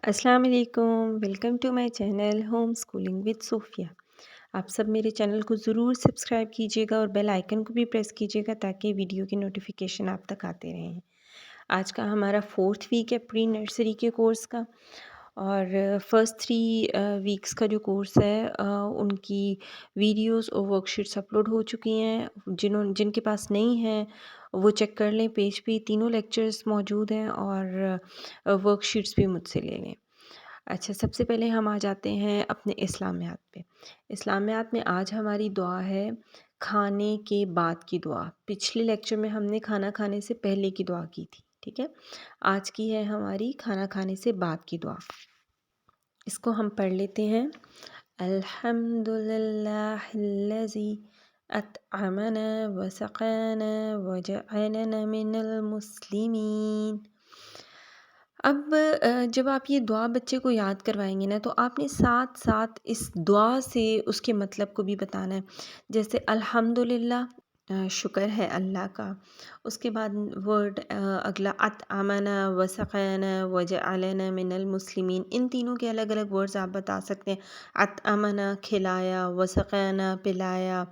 अस्सलाम वालेकुम, welcome to my channel home schooling with Sophia. आप सब मेरे चैनल को ज़रूर सब्सक्राइब कीजिएगा और बेल आइकन को भी प्रेस कीजिएगा ताकि वीडियो की नोटिफिकेशन आप तक आते रहें। आज का हमारा 4th वीक है प्री नर्सरी के कोर्स का और फर्स्ट 3 वीक्स का जो कोर्स है उनकी वीडियोस और वर्कशीट्स अपलोड हो चुकी हैं। जिनके पास नहीं है वो चेक कर लें, पेज पे तीनों लेक्चर्स मौजूद हैं और वर्कशीट्स भी मुझसे ले लें। अच्छा, सबसे पहले हम आ जाते हैं अपने इस्लामियात पे। इस्लामियात में आज हमारी दुआ है खाने के बाद की दुआ। पिछले लेक्चर में हमने खाना खाने से पहले की दुआ की थी, ठीक है। आज की है हमारी खाना खाने से बाद की दुआ। इसको हम पढ़ लेते हैं। अल्हम्दुलिल्लाहिल्लज़ी अतअमना व सक़ाना व जअलना मिनल मुस्लिमीन। अब जब आप ये दुआ बच्चे को याद करवाएंगे ना तो आपने साथ साथ इस दुआ से उसके मतलब को भी बताना है। जैसे अल्हम्दुलिल्लाह, शुक्र है अल्लाह का। उसके बाद वर्ड अगला अतअमना व सक़ाना व जअलना मिनल मुस्लिमीन। इन तीनों के अलग अलग वर्ड्स आप बता सकते हैं। अतअमना खिलाया, व सक़ाना पिलाया,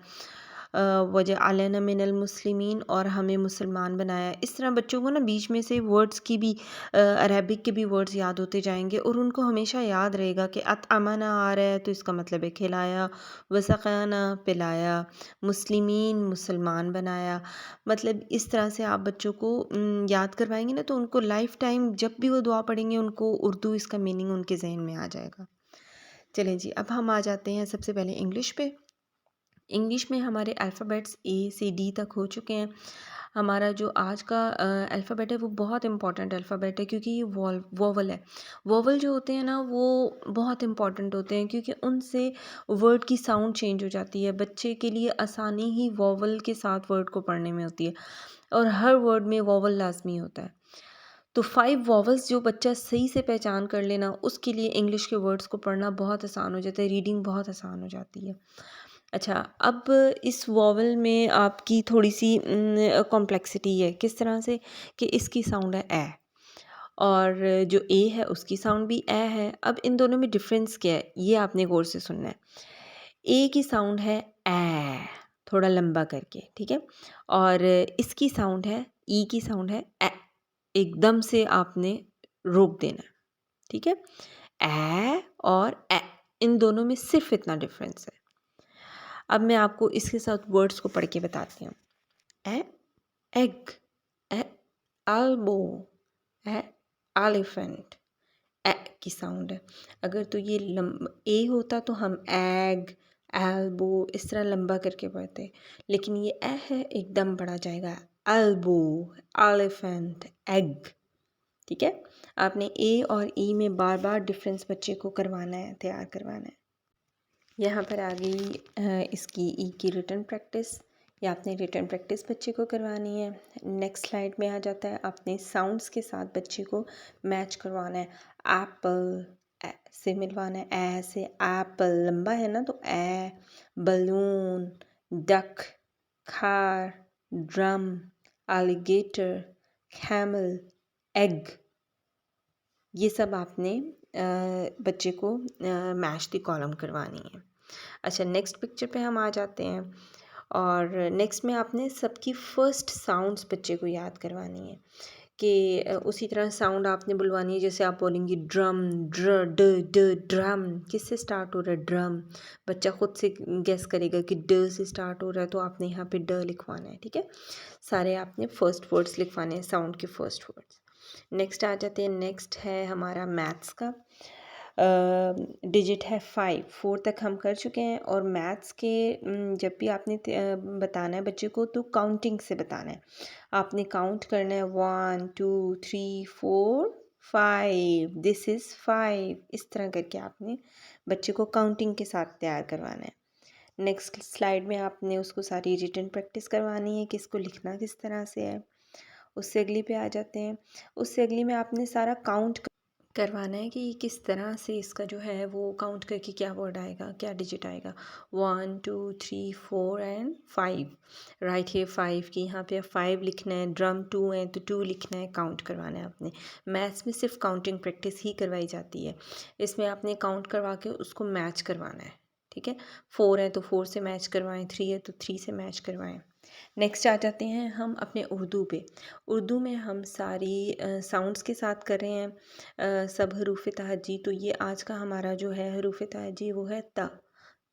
वजअलना मिनल मुस्लिमीन और हमें मुसलमान बनाया। इस तरह बच्चों को ना बीच में से वर्ड्स की भी अरबिक के भी वर्ड्स याद होते जाएंगे और उनको हमेशा याद रहेगा कि अतअमना आ रहा है तो इसका मतलब है खिलाया, वसक़ाना पिलाया, मुस्लिमीन मुसलमान बनाया। मतलब इस तरह से आप बच्चों को याद करवाएंगे ना तो उनको लाइफ टाइम जब भी वो दुआ पढ़ेंगे उनको उर्दू इसका मीनिंग उनके जहन में आ जाएगा। चलें जी, अब हम आ जाते हैं सबसे पहले इंग्लिश पे। इंग्लिश में हमारे अल्फ़ाबेट्स ए से डी तक हो चुके हैं। हमारा जो आज का अल्फ़ाबेट है वो बहुत इम्पॉर्टेंट अल्फ़ाबेट है क्योंकि ये वोवल है। वोवल जो होते हैं ना वो बहुत इम्पॉर्टेंट होते हैं क्योंकि उनसे वर्ड की साउंड चेंज हो जाती है। बच्चे के लिए आसानी ही वोवल के साथ वर्ड को पढ़ने में होती है और हर वर्ड में वोवल लाजमी होता है। तो 5 वोवल्स जो बच्चा सही से पहचान कर लेना उसके लिए इंग्लिश के वर्ड्स को पढ़ना बहुत आसान हो जाता है, रीडिंग बहुत आसान हो जाती है। अच्छा, अब इस वोवल में आपकी थोड़ी सी कॉम्प्लेक्सिटी है। किस तरह से कि इसकी साउंड है ए और जो ए है उसकी साउंड भी ए है। अब इन दोनों में डिफरेंस क्या है ये आपने गौर से सुनना है। ए की साउंड है ए, थोड़ा लंबा करके, ठीक है। और इसकी साउंड है ई की साउंड है ए, एकदम से आपने रोक देना है, ठीक है। ए और ए, इन दोनों में सिर्फ इतना डिफरेंस है। अब मैं आपको इसके साथ वर्ड्स को पढ़ के बताती हूँ। ए एग, ए एल्बो, ए एलिफेंट। ए की साउंड है। अगर तो ये ए होता तो हम एग, एल्बो इस तरह लंबा करके पढ़ते, लेकिन ये ए है एकदम बढ़ा जाएगा। एल्बो, एलिफेंट, एग, ठीक है। आपने ए और ई में बार बार डिफरेंस बच्चे को करवाना है, तैयार करवाना है। यहाँ पर आ गई इसकी ई की रिटन प्रैक्टिस। या आपने रिटन प्रैक्टिस बच्चे को करवानी है। नेक्स्ट स्लाइड में आ जाता है आपने साउंड्स के साथ बच्चे को मैच करवाना है। एप्पल से मिलवाना है, ए से एप्पल लंबा है ना तो A, balloon, duck, car, drum, alligator, camel, egg. ये सब आपने बच्चे को मैच द कॉलम करवानी है। अच्छा, नेक्स्ट पिक्चर पे हम आ जाते हैं और नेक्स्ट में आपने सबकी फ़र्स्ट साउंड्स बच्चे को याद करवानी है कि उसी तरह साउंड आपने बुलवानी है। जैसे आप बोलेंगी ड्रम, ड्र ड ड ड्रम किससे स्टार्ट हो रहा है ड्रम। बच्चा खुद से गेस करेगा कि ड से स्टार्ट हो रहा है तो आपने यहाँ पे ड लिखवाना है, ठीक है। सारे आपने फर्स्ट वर्ड्स लिखवाने हैं, साउंड के फर्स्ट वर्ड्स। नेक्स्ट आ जाते हैं। नेक्स्ट है हमारा मैथ्स का। डिजिट है 5, 4 तक हम कर चुके हैं और मैथ्स के जब भी आपने बताना है बच्चे को तो काउंटिंग से बताना है। आपने काउंट करना है 1 2 3 4 5, दिस इज़ 5, इस तरह करके आपने बच्चे को काउंटिंग के साथ तैयार करवाना है। नेक्स्ट स्लाइड में आपने उसको सारी रिटन प्रैक्टिस करवानी है कि इसको लिखना किस तरह से है। उससे अगली पे आ जाते हैं। उससे अगली में आपने सारा काउंट करवाना है कि किस तरह से इसका जो है वो काउंट करके क्या वर्ड आएगा, क्या डिजिट आएगा। 1 2 3 4 एंड 5। राइट है 5 की यहाँ पे 5 लिखना है, ड्रम 2 है तो 2 लिखना है, काउंट करवाना है आपने। मैथ्स में सिर्फ काउंटिंग प्रैक्टिस ही करवाई जाती है, इसमें आपने काउंट करवा के उसको मैच करवाना है। ठीक है, 4 है तो 4 से मैच करवाएं, 3 है तो 3 से मैच करवाएं। नेक्स्ट आ जाते हैं हम अपने उर्दू पे। उर्दू में हम सारी साउंड्स के साथ कर रहे हैं सब हरूफ तहज्जी। तो ये आज का हमारा जो है हरूफ तहज्जी वो है त।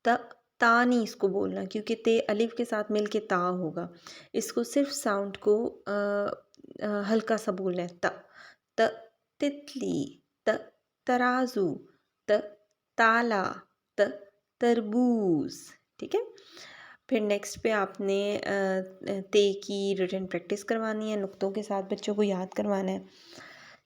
त ता नहीं इसको बोलना, क्योंकि ते अलिफ के साथ मिल के ता होगा। इसको सिर्फ साउंड को हल्का सा बोलना है। त त तितली, त तराजू, त ताला, त तरबूज। ठीक है, फिर नेक्स्ट पे आपने ते की रिटन प्रैक्टिस करवानी है, नुक्तों के साथ बच्चों को याद करवाना है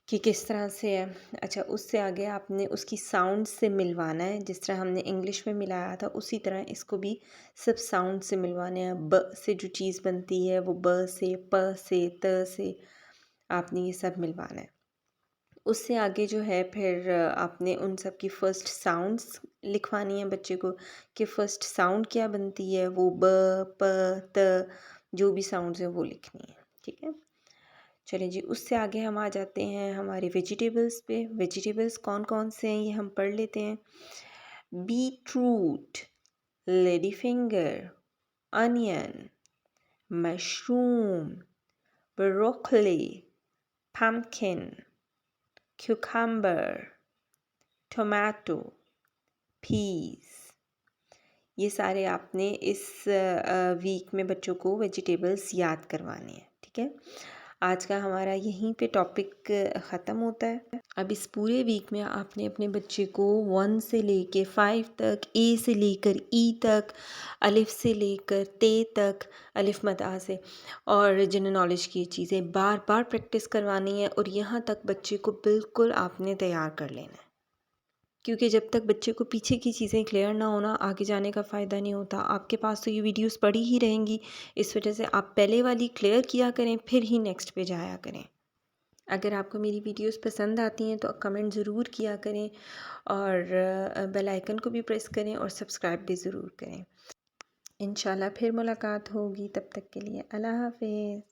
कि किस तरह से है। अच्छा, उससे आगे आपने उसकी साउंड से मिलवाना है, जिस तरह हमने इंग्लिश में मिलाया था उसी तरह इसको भी सब साउंड से मिलवाने हैं। ब से जो चीज़ बनती है वो ब से, प से, त से आपने ये सब मिलवाना है। उससे आगे जो है फिर आपने उन सब की फ़र्स्ट साउंड्स लिखवानी है बच्चे को कि फ़र्स्ट साउंड क्या बनती है, वो ब, प, त जो भी साउंड्स हैं वो लिखनी है। ठीक है, चलिए जी, उससे आगे हम आ जाते हैं हमारे वेजिटेबल्स पे। वेजिटेबल्स कौन कौन से हैं ये हम पढ़ लेते हैं। Beetroot, lady finger, onion, mushroom, broccoli, pumpkin, cucumber, tomato, peas. ये सारे आपने इस वीक में बच्चों को वेजिटेबल्स याद करवाने हैं। ठीक है, आज का हमारा यहीं पे टॉपिक ख़त्म होता है। अब इस पूरे वीक में आपने अपने बच्चे को 1 से लेकर 5 तक, ए से लेकर ई तक, अलिफ से लेकर ते तक, अलिफ मद आ से, और जनरल नॉलेज की चीज़ें बार बार प्रैक्टिस करवानी है, और यहाँ तक बच्चे को बिल्कुल आपने तैयार कर लेना है। क्योंकि जब तक बच्चे को पीछे की चीज़ें क्लियर ना होना, आगे जाने का फ़ायदा नहीं होता। आपके पास तो ये वीडियोस पड़ी ही रहेंगी, इस वजह से आप पहले वाली क्लियर किया करें, फिर ही नेक्स्ट पे जाया करें। अगर आपको मेरी वीडियोस पसंद आती हैं तो कमेंट ज़रूर किया करें, और बेल आइकन को भी प्रेस करें, और सब्सक्राइब भी ज़रूर करें। इंशाल्लाह फिर मुलाकात होगी, तब तक के लिए अल्लाह हाफ़िज़।